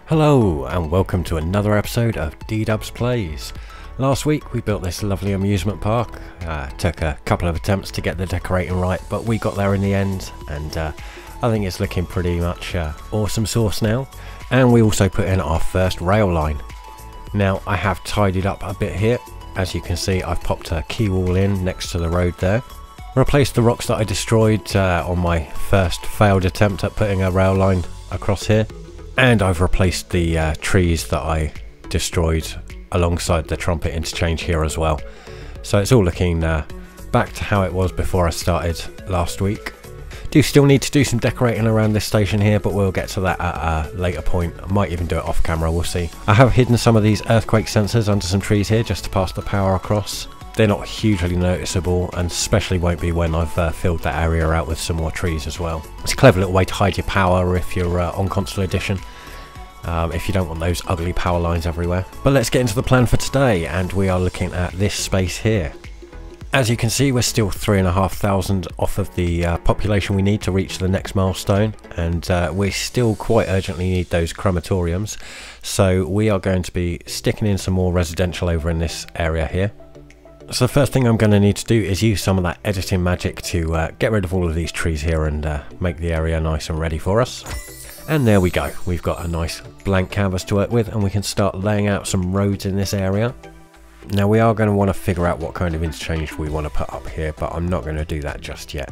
Hello and welcome to another episode of DeDubs Plays. Last week we built this lovely amusement park. Took a couple of attempts to get the decorating right, but we got there in the end, and I think it's looking pretty much awesome sauce now. And we also put in our first rail line. Now I have tidied up a bit here. As you can see, I've popped a quay wall in next to the road there. Replaced the rocks that I destroyed on my first failed attempt at putting a rail line across here. And I've replaced the trees that I destroyed alongside the trumpet interchange here as well. So it's all looking back to how it was before I started last week. Do still need to do some decorating around this station here, but we'll get to that at a later point. I might even do it off camera, we'll see. I have hidden some of these earthquake sensors under some trees here just to pass the power across. They're not hugely noticeable, and especially won't be when I've filled that area out with some more trees as well. It's a clever little way to hide your power if you're on console edition, if you don't want those ugly power lines everywhere. But let's get into the plan for today, and we are looking at this space here. As you can see, we're still 3,500 off of the population we need to reach the next milestone, and we still quite urgently need those crematoriums, so we are going to be sticking in some more residential over in this area here. So the first thing I'm going to need to do is use some of that editing magic to get rid of all of these trees here and make the area nice and ready for us. And there we go, we've got a nice blank canvas to work with, and we can start laying out some roads in this area. Now we are going to want to figure out what kind of interchange we want to put up here, but I'm not going to do that just yet.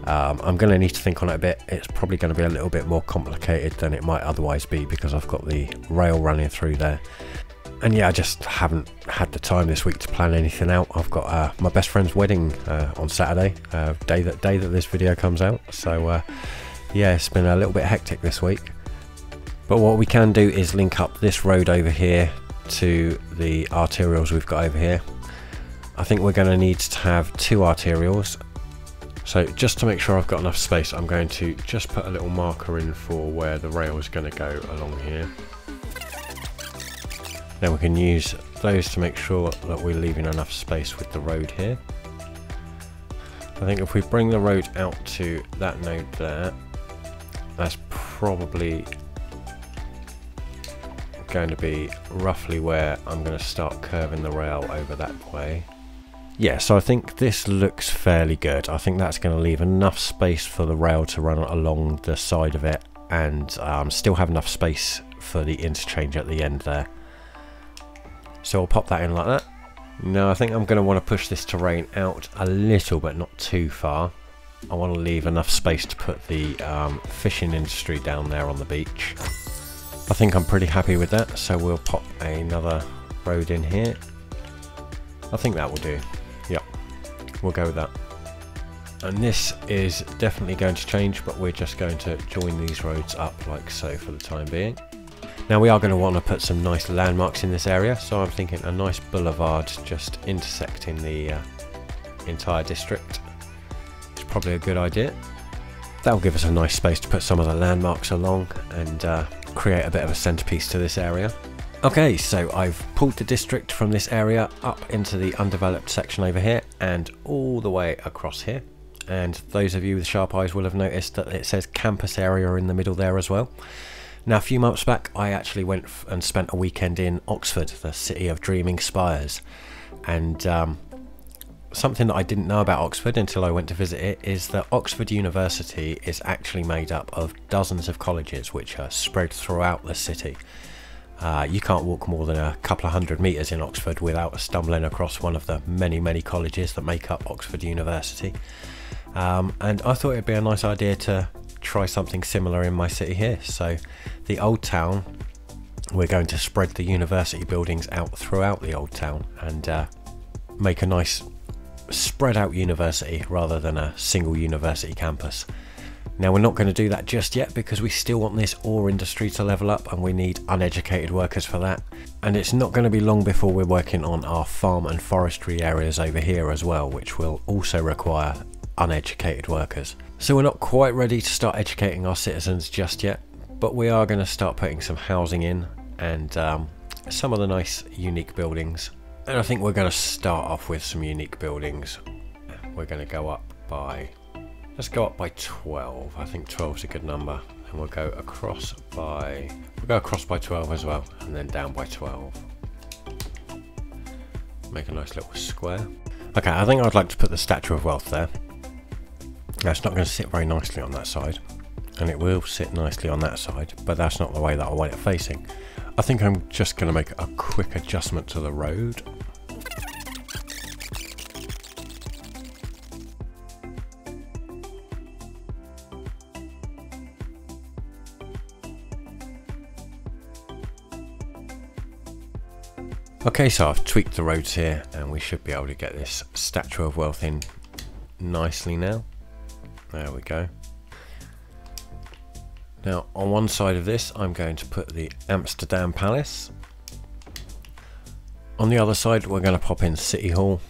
I'm going to need to think on it a bit. It's probably going to be a little bit more complicated than it might otherwise be because I've got the rail running through there. And yeah, I just haven't had the time this week to plan anything out. I've got my best friend's wedding on Saturday, day that this video comes out. So yeah, it's been a little bit hectic this week. But what we can do is link up this road over here to the arterials we've got over here. I think we're going to need to have two arterials. So just to make sure I've got enough space, I'm going to just put a little marker in for where the rail is going to go along here. Then we can use those to make sure that we're leaving enough space with the road here. I think if we bring the road out to that node there, that's probably going to be roughly where I'm going to start curving the rail over that way. Yeah, so I think this looks fairly good. I think that's going to leave enough space for the rail to run along the side of it, and still have enough space for the interchange at the end there. So I'll pop that in like that. Now I think I'm going to want to push this terrain out a little, but not too far. I want to leave enough space to put the fishing industry down there on the beach. I think I'm pretty happy with that, so we'll pop another road in here. I think that will do. Yep, we'll go with that. And this is definitely going to change, but we're just going to join these roads up like so for the time being. Now we are going to want to put some nice landmarks in this area, so I'm thinking a nice boulevard just intersecting the entire district. It's probably a good idea. That'll give us a nice space to put some of the landmarks along and create a bit of a centerpiece to this area. Okay, so I've pulled the district from this area up into the undeveloped section over here and all the way across here. And those of you with sharp eyes will have noticed that it says campus area in the middle there as well. Now a few months back I actually went and spent a weekend in Oxford, the city of dreaming spires, and something that I didn't know about Oxford until I went to visit it is that Oxford University is actually made up of dozens of colleges which are spread throughout the city. You can't walk more than a couple of 100 metres in Oxford without stumbling across one of the many colleges that make up Oxford University. And I thought it'd be a nice idea to try something similar in my city here. So the old town, we're going to spread the university buildings out throughout the old town and make a nice spread out university rather than a single university campus. Now we're not going to do that just yet because we still want this ore industry to level up, and we need uneducated workers for that. And it's not going to be long before we're working on our farm and forestry areas over here as well, which will also require uneducated workers. So we're not quite ready to start educating our citizens just yet, but we are going to start putting some housing in and some of the nice unique buildings. And I think we're going to start off with some unique buildings. We're going to go up by, let's go up by 12. I think 12 is a good number. and we'll go across by 12 as well, and then down by 12. Make a nice little square. Okay, I think I'd like to put the Statue of Wealth there. Now, it's not going to sit very nicely on that side, and it will sit nicely on that side, but that's not the way that I want it facing. I think I'm just going to make a quick adjustment to the road. Okay, so I've tweaked the roads here, and we should be able to get this Statue of Wealth in nicely now. There we go. Now, on one side of this, I'm going to put the Amsterdam Palace. On the other side, we're going to pop in City Hall.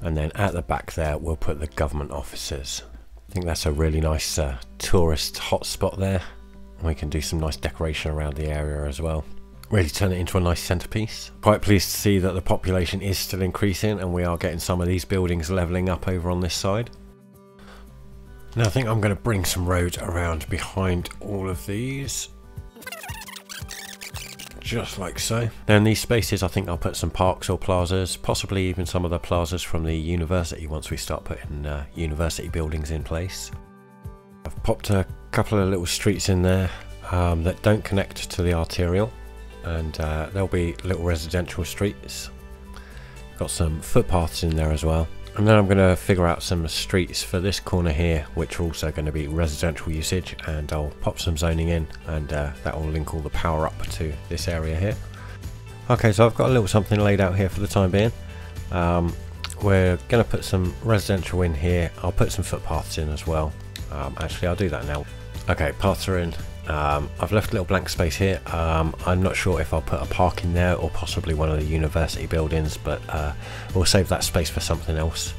And then at the back there, we'll put the government offices. I think that's a really nice tourist hotspot there. We can do some nice decoration around the area as well. Really turn it into a nice centerpiece. Quite pleased to see that the population is still increasing, and we are getting some of these buildings leveling up over on this side. Now I think I'm going to bring some roads around behind all of these. Just like so. Now in these spaces I think I'll put some parks or plazas, possibly even some of the plazas from the university once we start putting university buildings in place. I've popped a couple of little streets in there that don't connect to the arterial, and there'll be little residential streets. Got some footpaths in there as well. And then I'm going to figure out some streets for this corner here, which are also going to be residential usage, and I'll pop some zoning in, and that will link all the power up to this area here. Okay, so I've got a little something laid out here for the time being. We're going to put some residential in here. I'll put some footpaths in as well. Actually, I'll do that now. Okay, paths are in. I've left a little blank space here. I'm not sure if I'll put a park in there or possibly one of the university buildings, but we'll save that space for something else.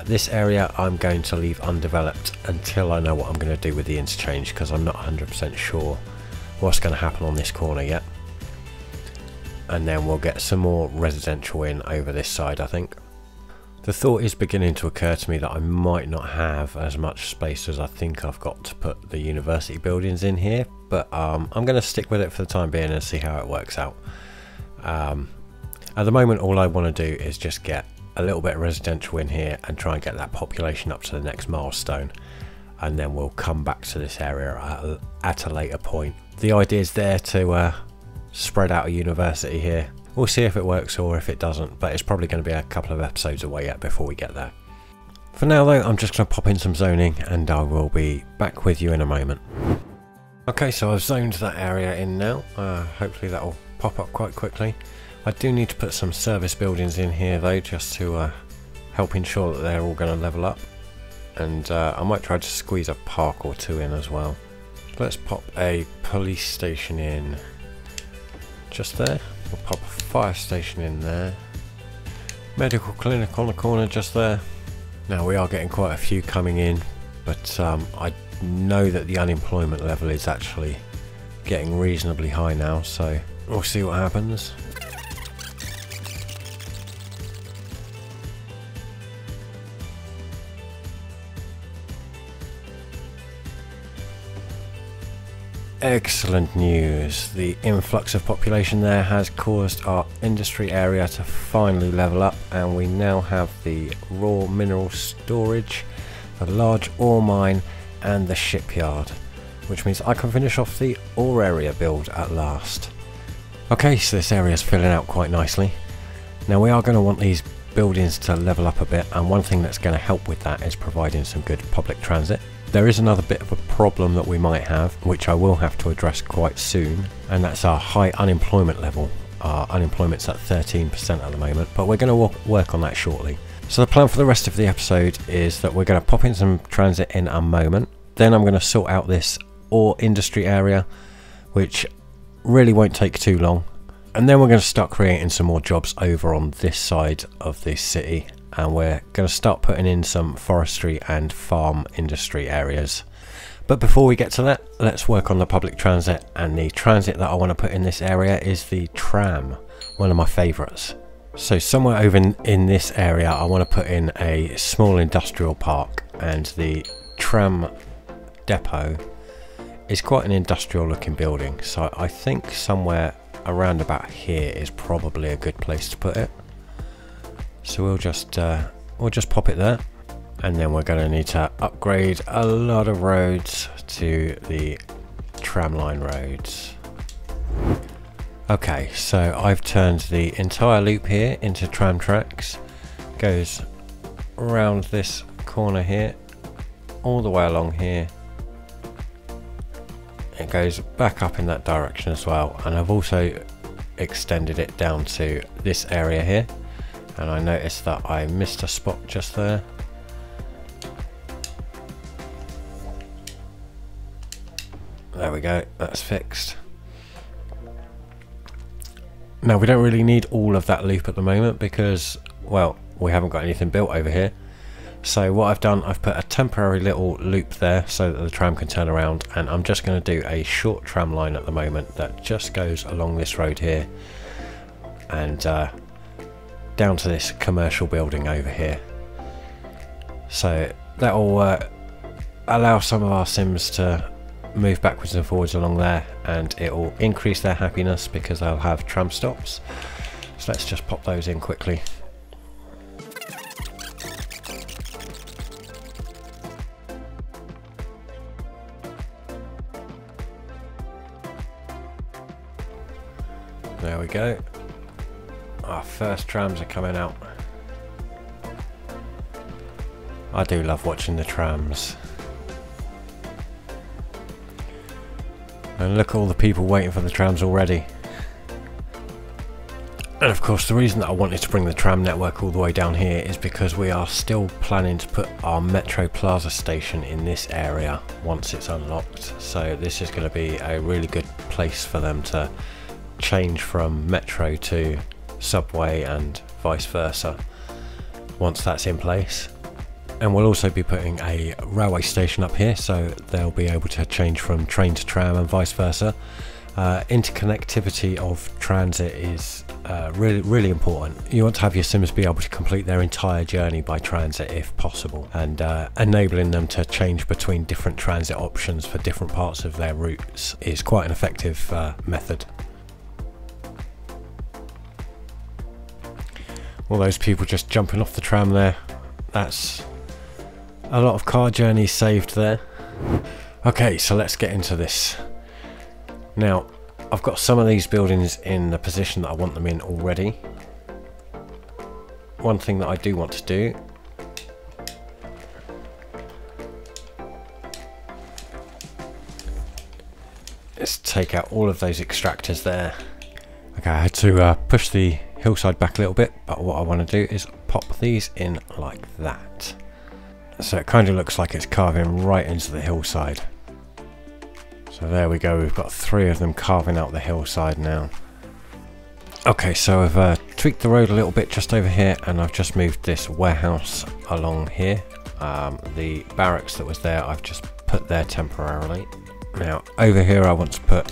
This area I'm going to leave undeveloped until I know what I'm going to do with the interchange, because I'm not 100% sure what's going to happen on this corner yet. And then we'll get some more residential in over this side, I think. The thought is beginning to occur to me that I might not have as much space as I think I've got to put the university buildings in here, but I'm going to stick with it for the time being and see how it works out. At the moment, all I want to do is just get a little bit of residential in here and try and get that population up to the next milestone, and then we'll come back to this area at a later point. The idea is there to spread out a university here. We'll see if it works or if it doesn't, but it's probably going to be a couple of episodes away yet before we get there. For now though, I'm just going to pop in some zoning, and I will be back with you in a moment. Okay, so I've zoned that area in now. Hopefully that will pop up quite quickly. I do need to put some service buildings in here though, just to help ensure that they're all going to level up. And I might try to squeeze a park or two in as well. Let's pop a police station in just there. We'll pop a fire station in there. Medical clinic on the corner just there. Now we are getting quite a few coming in, but I know that the unemployment level is actually getting reasonably high now, so we'll see what happens. Excellent news. The influx of population there has caused our industry area to finally level up, and we now have the raw mineral storage, the large ore mine and the shipyard, which means I can finish off the ore area build at last. Okay, so this area is filling out quite nicely. Now we are going to want these buildings to level up a bit, and one thing that's going to help with that is providing some good public transit. There is another bit of a problem that we might have, which I will have to address quite soon, and that's our high unemployment level. Our unemployment's at 13% at the moment, but we're going to work on that shortly. So the plan for the rest of the episode is that we're going to pop in some transit in a moment. Then I'm going to sort out this ore industry area, which really won't take too long. And then we're going to start creating some more jobs over on this side of the city. And we're going to start putting in some forestry and farm industry areas. But before we get to that, let's work on the public transit, and the transit that I want to put in this area is the tram, one of my favourites. So somewhere over in this area I want to put in a small industrial park, and the tram depot It's quite an industrial looking building, so I think somewhere around about here is probably a good place to put it. So we'll just pop it there, and then we're going to need to upgrade a lot of roads to the tramline roads. Okay, so I've turned the entire loop here into tram tracks. Goes around this corner here, all the way along here. It goes back up in that direction as well, and I've also extended it down to this area here, and I noticed that I missed a spot just there. There we go, that's fixed. Now we don't really need all of that loop at the moment because, well, we haven't got anything built over here. So what I've done, I've put a temporary little loop there so that the tram can turn around, and I'm just going to do a short tram line at the moment that just goes along this road here and down to this commercial building over here. So that will allow some of our Sims to move backwards and forwards along there, and it will increase their happiness because they'll have tram stops. So let's just pop those in quickly. There we go. Our first trams are coming out. I do love watching the trams. And look at all the people waiting for the trams already. And of course the reason that I wanted to bring the tram network all the way down here is because we are still planning to put our Metro Plaza station in this area once it's unlocked. So this is going to be a really good place for them to change from Metro to Subway and vice versa once that's in place. And we'll also be putting a railway station up here, so they'll be able to change from train to tram and vice versa. Interconnectivity of transit is really important. You want to have your Sims be able to complete their entire journey by transit if possible, and enabling them to change between different transit options for different parts of their routes is quite an effective method. All those people just jumping off the tram there, that's a lot of car journeys saved there. Okay, so let's get into this. Now, I've got some of these buildings in the position that I want them in already. One thing that I do want to do is take out all of those extractors there. Okay, I had to push the hillside back a little bit, but what I want to do is pop these in like that. So it kind of looks like it's carving right into the hillside. So there we go, we've got 3 of them carving out the hillside now. Okay, so I've tweaked the road a little bit just over here, and I've just moved this warehouse along here. The barracks that was there, I've just put there temporarily. Now over here I want to put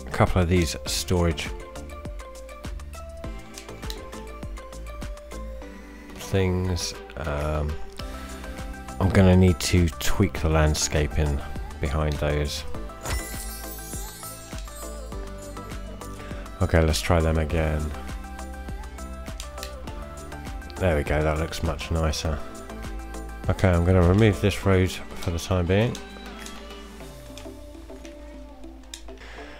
a couple of these storage things. I'm going to need to tweak the landscaping behind those. Okay, let's try them again. There we go, that looks much nicer. Okay, I'm going to remove this road for the time being.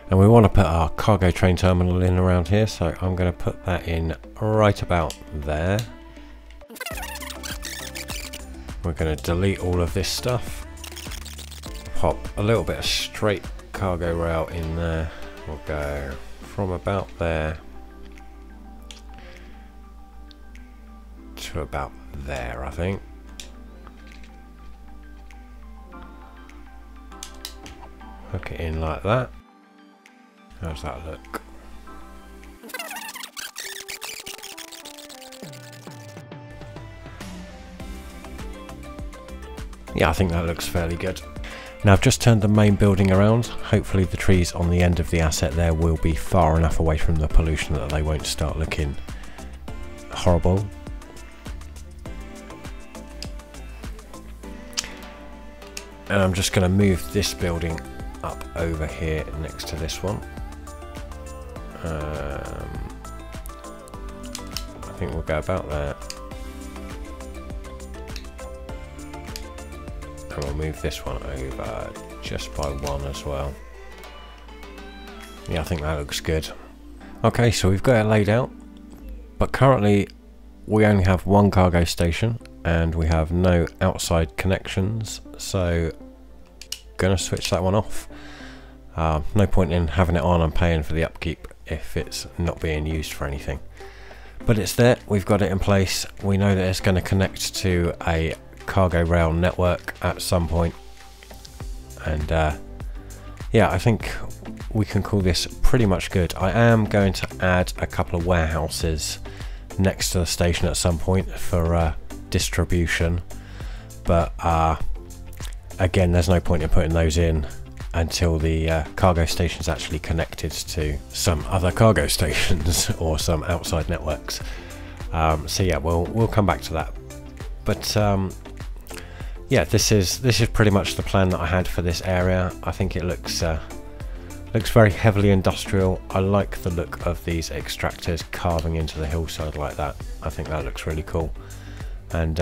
And we want to put our cargo train terminal in around here, so I'm going to put that in right about there. We're going to delete all of this stuff. Pop a little bit of straight cargo rail in there. We'll go from about there to about there, I think. Hook it in like that. How's that look? Yeah, I think that looks fairly good. Now I've just turned the main building around. Hopefully the trees on the end of the asset there will be far enough away from the pollution that they won't start looking horrible. And I'm just going to move this building up over here next to this one. I think we'll go about there. And we'll move this one over just by one as well. Yeah, I think that looks good. Okay, so we've got it laid out, but currently we only have one cargo station and we have no outside connections, so gonna switch that one off. No point in having it on and paying for the upkeep if it's not being used for anything. But it's there, we've got it in place. We know that it's going to connect to a cargo rail network at some point. And yeah, I think we can call this pretty much good. I am going to add a couple of warehouses next to the station at some point for distribution. But again, there's no point in putting those in until the cargo station is actually connected to some other cargo stations or some outside networks. So yeah, we'll come back to that. But yeah, this is pretty much the plan that I had for this area. I think it looks very heavily industrial. I like the look of these extractors carving into the hillside like that. I think that looks really cool. And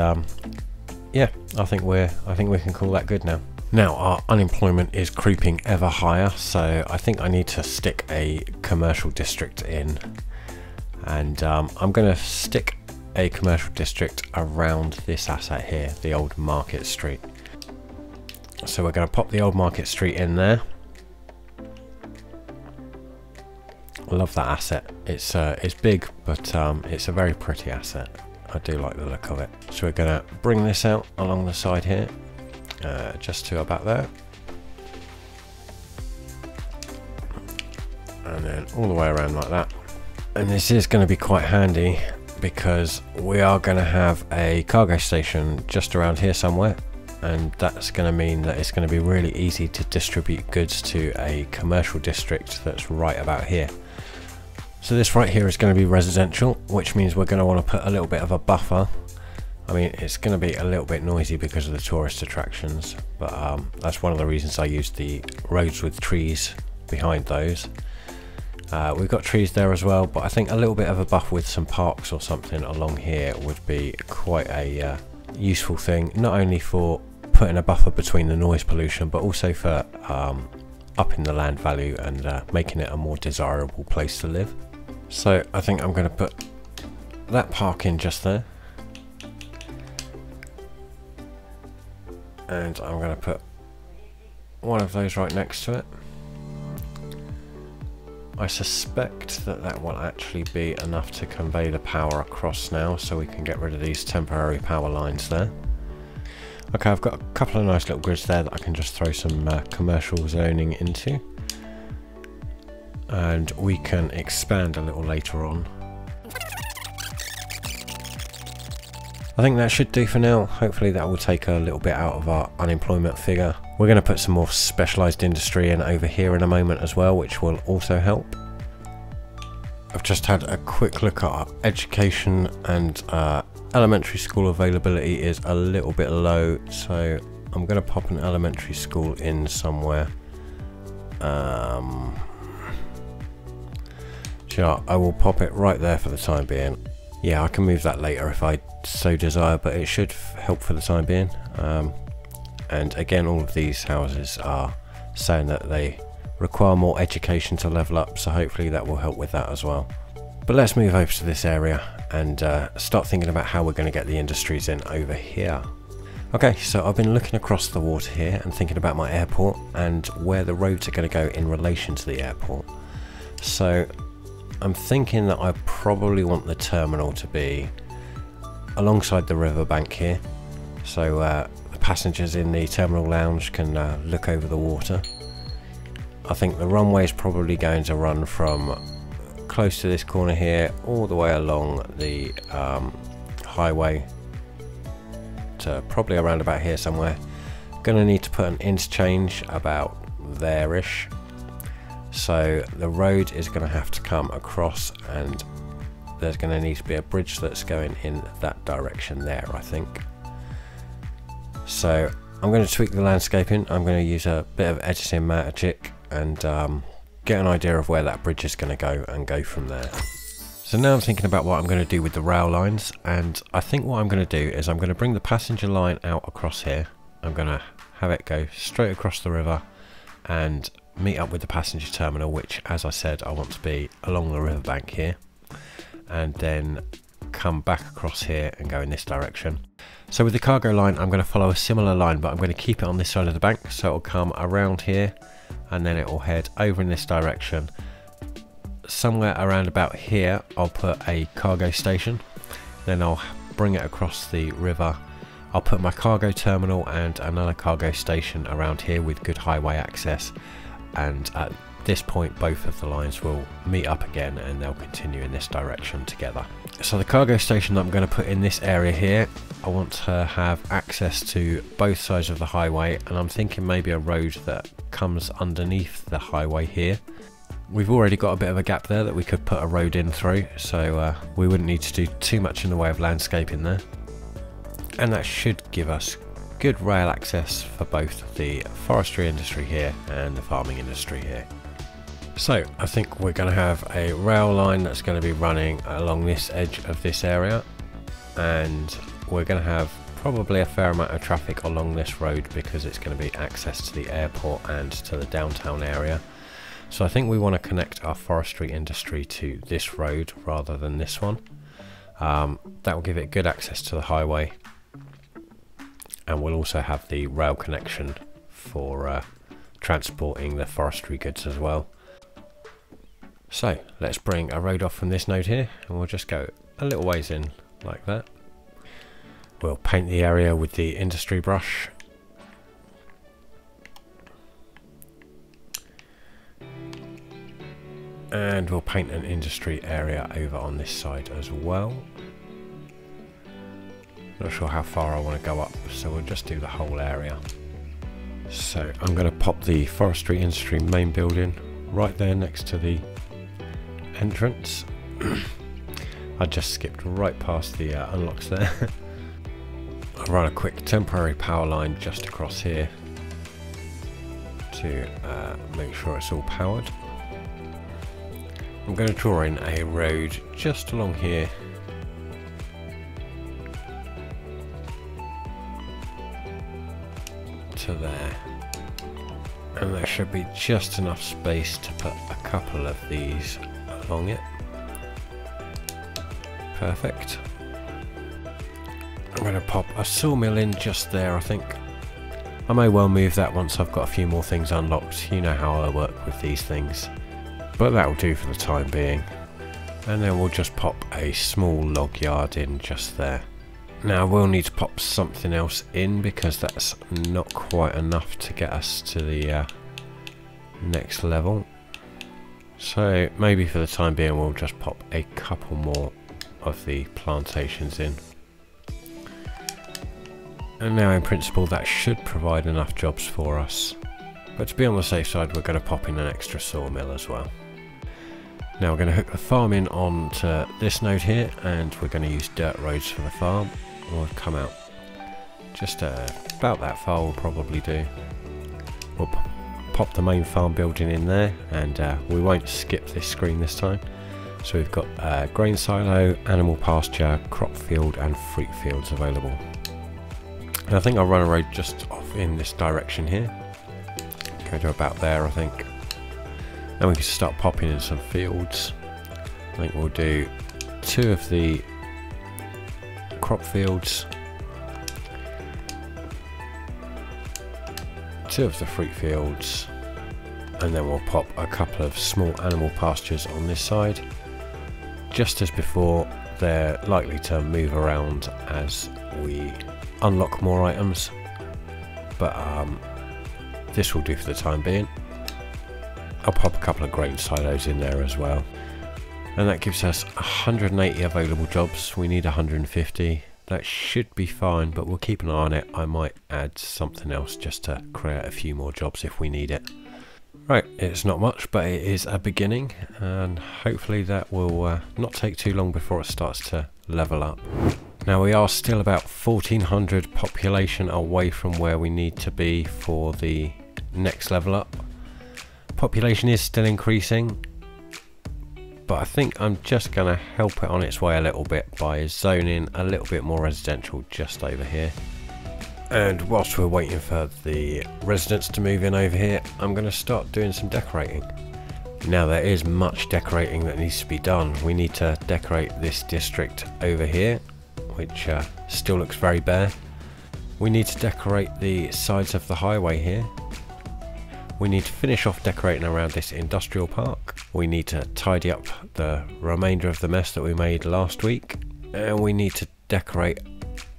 yeah, I think we can call that good now. Now our unemployment is creeping ever higher, so I think I need to stick a commercial district in, and I'm going to stick a commercial district around this asset here, the old Market Street. So we're going to pop the old Market Street in there. I love that asset. It's big, but it's a very pretty asset. I do like the look of it. So we're going to bring this out along the side here. Just to about there, and then all the way around like that. And this is going to be quite handy because we are going to have a cargo station just around here somewhere, and that's going to mean that it's going to be really easy to distribute goods to a commercial district that's right about here. So this right here is going to be residential, which means we're going to want to put a little bit of a buffer. I mean, it's going to be a little bit noisy because of the tourist attractions, but that's one of the reasons I used the roads with trees behind those. We've got trees there as well, but I think a little bit of a buffer with some parks or something along here would be quite a useful thing, not only for putting a buffer between the noise pollution, but also for upping the land value and making it a more desirable place to live. So I think I'm going to put that park in just there. And I'm going to put one of those right next to it. I suspect that that will actually be enough to convey the power across now, so we can get rid of these temporary power lines there. Okay, I've got a couple of nice little grids there that I can just throw some commercial zoning into. And we can expand a little later on. I think that should do for now. Hopefully that will take a little bit out of our unemployment figure. We're going to put some more specialised industry in over here in a moment as well, which will also help. I've just had a quick look at our education, and elementary school availability is a little bit low, so I'm going to pop an elementary school in somewhere. Sure, I will pop it right there for the time being. Yeah, I can move that later if I so desire, but it should help for the time being. And again, all of these houses are saying that they require more education to level up, so hopefully that will help with that as well. But let's move over to this area and start thinking about how we're going to get the industries in over here. Okay, so I've been looking across the water here and thinking about my airport and where the roads are going to go in relation to the airport. So I'm thinking that I probably want the terminal to be alongside the riverbank here, so the passengers in the terminal lounge can look over the water. I think the runway is probably going to run from close to this corner here all the way along the highway to probably around about here somewhere. Gonna need to put an interchange about there-ish. So the road is going to have to come across, and there's going to need to be a bridge that's going in that direction there, I think. So I'm going to tweak the landscaping. I'm going to use a bit of editing magic and get an idea of where that bridge is going to go and go from there. So now I'm thinking about what I'm going to do with the rail lines, and I think what I'm going to do is I'm going to bring the passenger line out across here. I'm going to have it go straight across the river and meet up with the passenger terminal, which, as I said, I want to be along the riverbank here, and then come back across here and go in this direction. So with the cargo line, I'm going to follow a similar line, but I'm going to keep it on this side of the bank, so it'll come around here and then it will head over in this direction. Somewhere around about here I'll put a cargo station, then I'll bring it across the river. I'll put my cargo terminal and another cargo station around here with good highway access, and at this point both of the lines will meet up again and they'll continue in this direction together. So the cargo station that I'm going to put in this area here, I want to have access to both sides of the highway, and I'm thinking maybe a road that comes underneath the highway here. We've already got a bit of a gap there that we could put a road in through, so we wouldn't need to do too much in the way of landscaping there. And that should give us good rail access for both the forestry industry here and the farming industry here. So I think we're going to have a rail line that's going to be running along this edge of this area, and we're going to have probably a fair amount of traffic along this road because it's going to be access to the airport and to the downtown area. So I think we want to connect our forestry industry to this road rather than this one. That will give it good access to the highway, and we'll also have the rail connection for transporting the forestry goods as well. So let's bring a road off from this node here, and we'll just go a little ways in like that. We'll paint the area with the industry brush. And we'll paint an industry area over on this side as well. Not sure how far I want to go up, so we'll just do the whole area. So I'm going to pop the forestry industry main building right there next to the entrance. I just skipped right past the unlocks there. I'll run a quick temporary power line just across here to make sure it's all powered. I'm going to draw in a road just along here to there, and there should be just enough space to put a couple of these along it. Perfect. I'm going to pop a sawmill in just there. I think I may well move that once I've got a few more things unlocked. You know how I work with these things. But that'll do for the time being, and then we'll just pop a small log yard in just there. Now we'll need to pop something else in because that's not quite enough to get us to the next level, so maybe for the time being we'll just pop a couple more of the plantations in. And now in principle that should provide enough jobs for us, but to be on the safe side we're going to pop in an extra sawmill as well. Now we're going to hook the farm in onto this node here, and we're going to use dirt roads for the farm. We'll come out just about that far will probably do. We'll pop the main farm building in there, and we won't skip this screen this time. So we've got grain silo, animal pasture, crop field and fruit fields available. And I think I'll run a road just off in this direction here. Go to about there I think. And we can start popping in some fields. I think we'll do 2 of the crop fields, 2 of the fruit fields, and then we'll pop a couple of small animal pastures on this side. Just as before, they're likely to move around as we unlock more items, but this will do for the time being. I'll pop a couple of grain silos in there as well, and that gives us 180 available jobs. We need 150. That should be fine, but we'll keep an eye on it. I might add something else just to create a few more jobs if we need it. Right, it's not much, but it is a beginning, and hopefully that will not take too long before it starts to level up. Now we are still about 1400 population away from where we need to be for the next level up. Population is still increasing, but I think I'm just going to help it on its way a little bit by zoning a little bit more residential just over here. And whilst we're waiting for the residents to move in over here, I'm going to start doing some decorating. Now there is much decorating that needs to be done. We need to decorate this district over here, which still looks very bare. We need to decorate the sides of the highway here. We need to finish off decorating around this industrial park. We need to tidy up the remainder of the mess that we made last week. And we need to decorate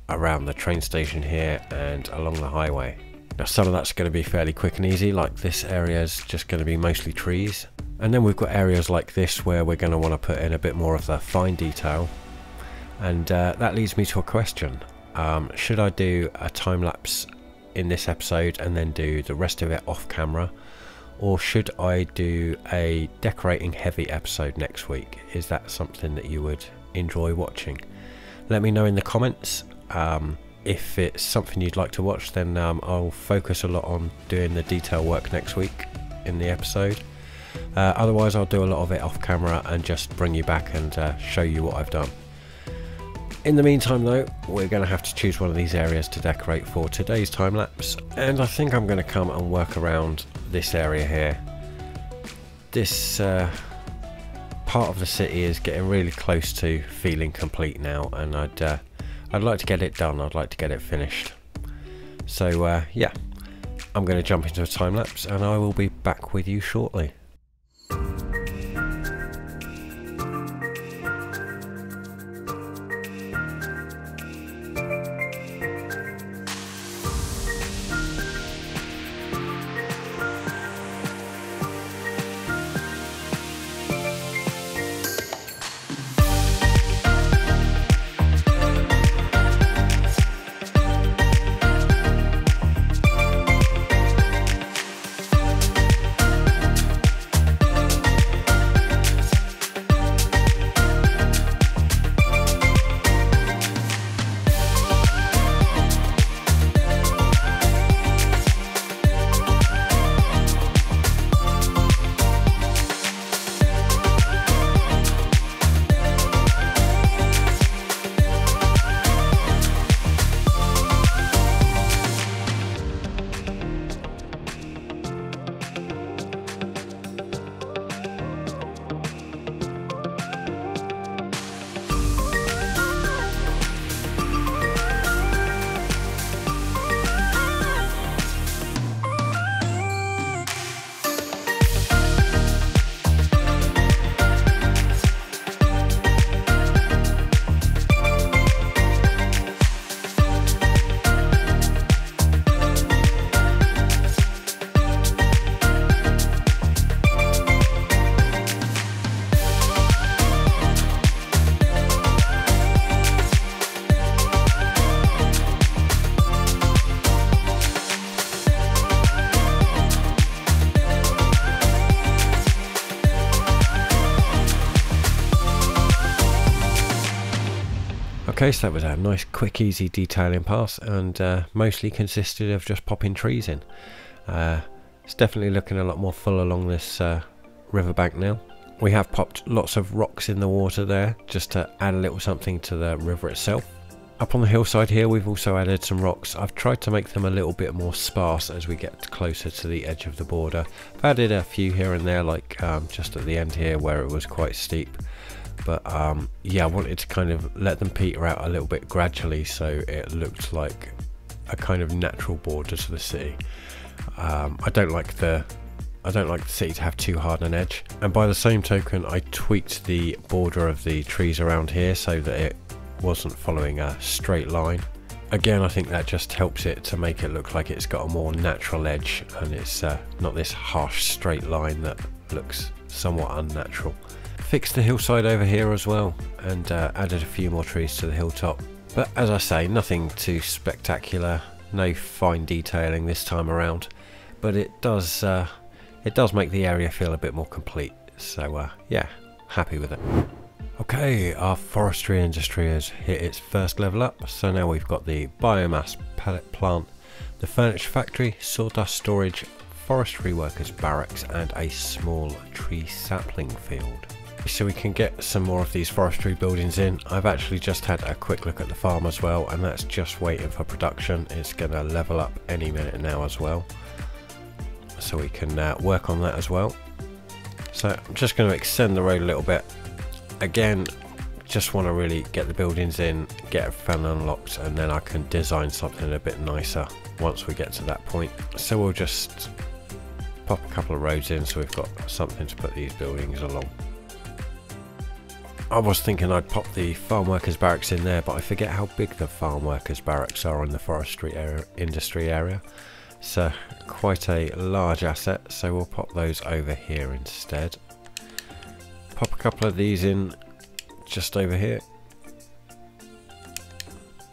around the train station here and along the highway. Now some of that's going to be fairly quick and easy, like this area is just going to be mostly trees. And then we've got areas like this where we're going to want to put in a bit more of the fine detail. And that leads me to a question. Should I do a time lapse in this episode and then do the rest of it off camera? Or should I do a decorating heavy episode next week? Is that something that you would enjoy watching? Let me know in the comments. If it's something you'd like to watch, then I'll focus a lot on doing the detail work next week in the episode. Otherwise I'll do a lot of it off camera and just bring you back and show you what I've done. In the meantime though, we're going to have to choose one of these areas to decorate for today's time lapse, and I think I'm going to come and work around this area here. This part of the city is getting really close to feeling complete now, and I'd like to get it done. I'd like to get it finished. So yeah, I'm going to jump into a time lapse and I will be back with you shortly. Okay, so that was a nice quick easy detailing pass, and mostly consisted of just popping trees in. It's definitely looking a lot more full along this riverbank now. We have popped lots of rocks in the water there just to add a little something to the river itself. Up on the hillside here we've also added some rocks. I've tried to make them a little bit more sparse as we get closer to the edge of the border. I've added a few here and there, like just at the end here where it was quite steep. But yeah, I wanted to kind of let them peter out a little bit gradually so it looked like a kind of natural border to the city. I don't like the city to have too hard an edge, and by the same token I tweaked the border of the trees around here so that it wasn't following a straight line. Again, I think that just helps it to make it look like it's got a more natural edge, and it's not this harsh straight line that looks somewhat unnatural. Fixed the hillside over here as well, and added a few more trees to the hilltop. But as I say, nothing too spectacular, no fine detailing this time around. But it does make the area feel a bit more complete. So yeah, happy with it. Okay, our forestry industry has hit its first level up, so now we've got the biomass pellet plant, the furniture factory, sawdust storage, forestry workers barracks and a small tree sapling field. So we can get some more of these forestry buildings in. I've actually just had a quick look at the farm as well, and that's just waiting for production. It's going to level up any minute now as well, so we can work on that as well. So I'm just going to extend the road a little bit. Again, just want to really get the buildings in, get everything unlocked, and then I can design something a bit nicer once we get to that point. So we'll just pop a couple of roads in so we've got something to put these buildings along. I was thinking I'd pop the farm workers barracks in there, but I forget how big the farm workers barracks are in the forestry industry area. So quite a large asset, so we'll pop those over here instead. Pop a couple of these in just over here.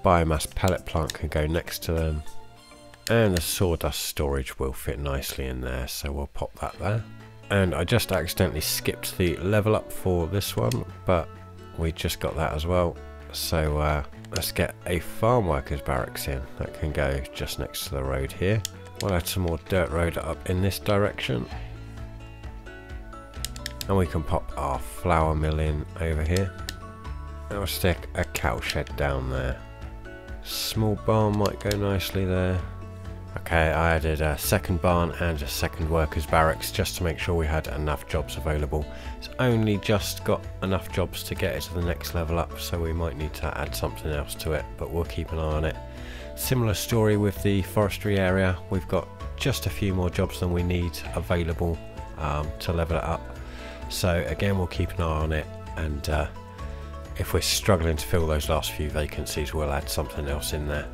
Biomass pellet plant can go next to them, and the sawdust storage will fit nicely in there, so we'll pop that there. And I just accidentally skipped the level up for this one, but we just got that as well. So let's get a farm workers barracks in. That can go just next to the road here. We'll add some more dirt road up in this direction. And we can pop our flour mill in over here. And we'll stick a cow shed down there. Small barn might go nicely there. Okay, I added a second barn and a second workers barracks just to make sure we had enough jobs available. It's only just got enough jobs to get it to the next level up, so we might need to add something else to it, but we'll keep an eye on it. Similar story with the forestry area. We've got just a few more jobs than we need available to level it up. So again, we'll keep an eye on it, and if we're struggling to fill those last few vacancies, we'll add something else in there.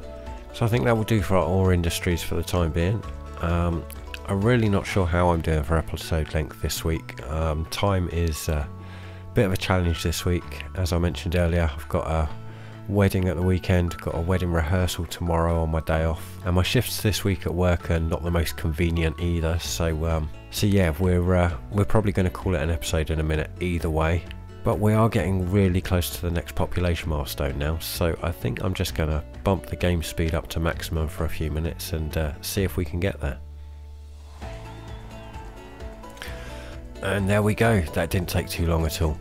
So I think that will do for our ore industries for the time being. I'm really not sure how I'm doing for episode length this week. Time is a bit of a challenge this week. As I mentioned earlier, I've got a wedding at the weekend, got a wedding rehearsal tomorrow on my day off, and my shifts this week at work are not the most convenient either. So yeah, we're probably going to call it an episode in a minute either way. But we are getting really close to the next population milestone now, so I think I'm just going to bump the game speed up to maximum for a few minutes and see if we can get there. And there we go, that didn't take too long at all.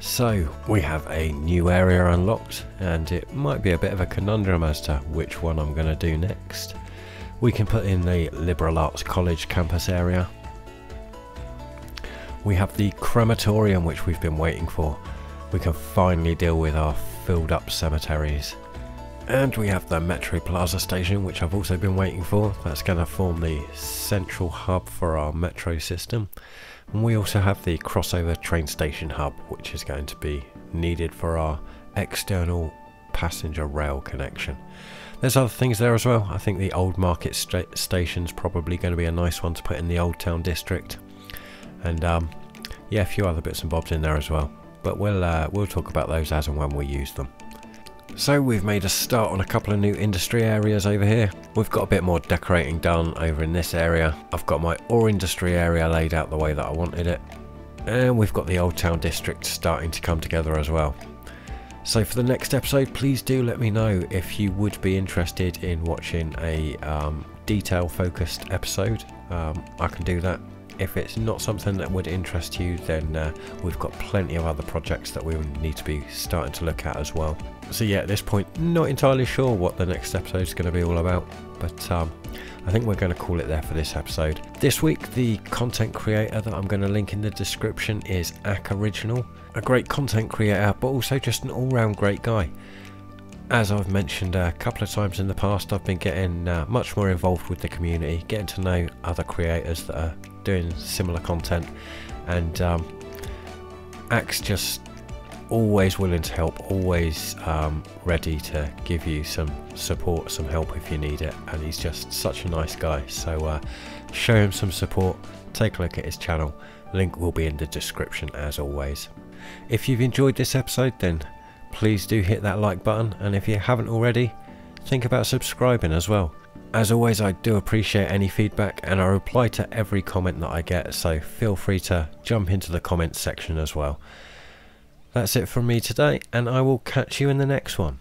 So we have a new area unlocked, and it might be a bit of a conundrum as to which one I'm going to do next. We can put in the Liberal Arts College campus area. We have the crematorium, which we've been waiting for. We can finally deal with our filled up cemeteries. And we have the Metro Plaza station, which I've also been waiting for. That's going to form the central hub for our metro system. And we also have the crossover train station hub, which is going to be needed for our external passenger rail connection. There's other things there as well. I think the Old Market station's probably going to be a nice one to put in the Old Town district. And yeah, a few other bits and bobs in there as well, but we'll talk about those as and when we use them. So we've made a start on a couple of new industry areas over here. We've got a bit more decorating done over in this area. I've got my ore industry area laid out the way that I wanted it, and we've got the Old Town district starting to come together as well. So for the next episode, please do let me know if you would be interested in watching a detail focused episode. I can do that. If it's not something that would interest you, then we've got plenty of other projects that we would need to be starting to look at as well. So yeah, at this point, not entirely sure what the next episode is going to be all about, but I think we're going to call it there for this episode. This week, the content creator that I'm going to link in the description is Ak Original, a great content creator, but also just an all-round great guy. As I've mentioned a couple of times in the past, I've been getting much more involved with the community, getting to know other creators that are doing similar content, and Ak's just always willing to help, always ready to give you some support, some help if you need it, and he's just such a nice guy. So show him some support, take a look at his channel, link will be in the description as always. If you've enjoyed this episode, then please do hit that like button, and if you haven't already, think about subscribing as well. As always, I do appreciate any feedback, and I reply to every comment that I get, so feel free to jump into the comments section as well. That's it from me today, and I will catch you in the next one.